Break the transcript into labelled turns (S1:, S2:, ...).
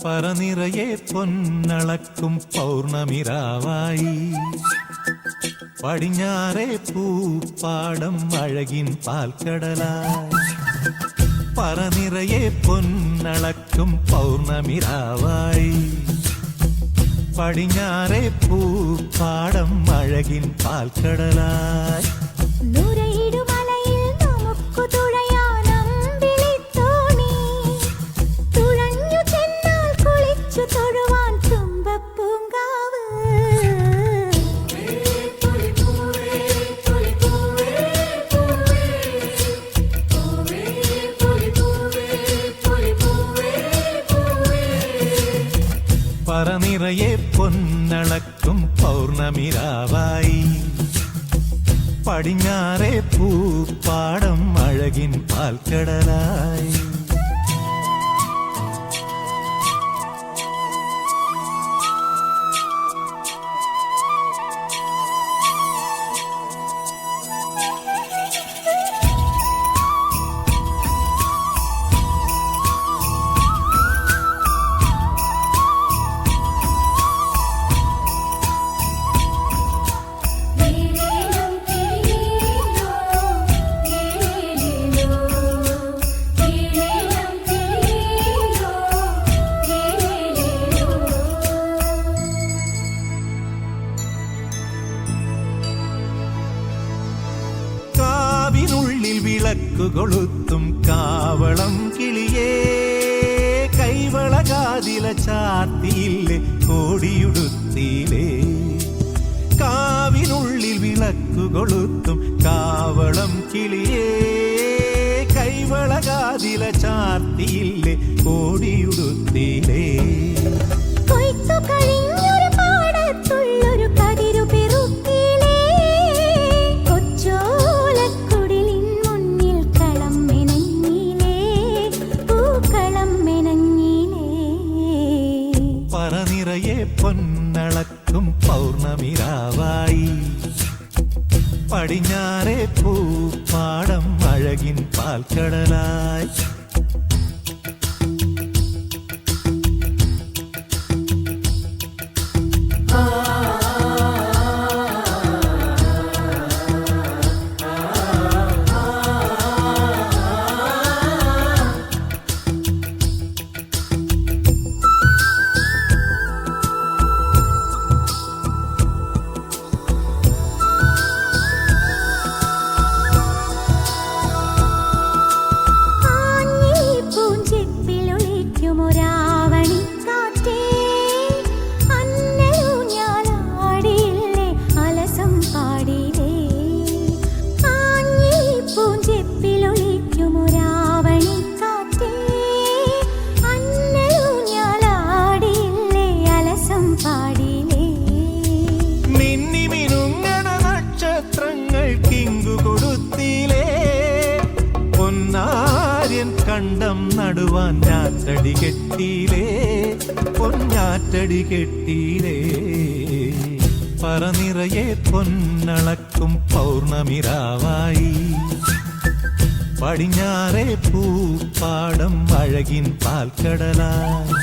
S1: പറനിറയെ പൊന്നളക്കും പൗർണമിരാവായി പടിഞ്ഞാറേ പൂപ്പാടം അഴകിൻ പാൽക്കടലായി. പറനിറയെ പൊന്നളക്കും പൗർണമിരാവായി പടിഞ്ഞാറേ പൂപ്പാടം അഴകിൻ പാൽക്കടലായി. പറനിറയെ പൊന്നളക്കും പൗർണമിരാവായി പടിഞ്ഞാറേ പൂപ്പാടം അഴകിൻ പാൽക്കടലായി. വിളക്കുകൊളുത്തും കാവളം കിളിയേ കൈവളകാതില ചാത്തിയില്ലേ കോടിയുടുത്തിയിലേ. കാവിനുള്ളിൽ വിളക്കുകൊളുത്തും കാവളം കിളിയേ കൈവളകാതില ചാത്തിയില്ലേ കോടിയുടുത്തിയിലേ. പറനിറയെ പൊന്നളക്കും പൗർണമിരാവായി പടിഞ്ഞാറേ പൂപ്പാടം അഴകിൻ പാൽക്കടലായി. കണ്ടം നടുവാൻ ഞാറ്റടി കെട്ടിയിലേ പൊന്നാറ്റടി കെട്ടിയിലേ. പറനിറയെ പൊന്നളക്കും പൗർണമിരാവായി പടിഞ്ഞാറേ പൂപ്പാടം അഴകിൻ പാൽക്കടലായി.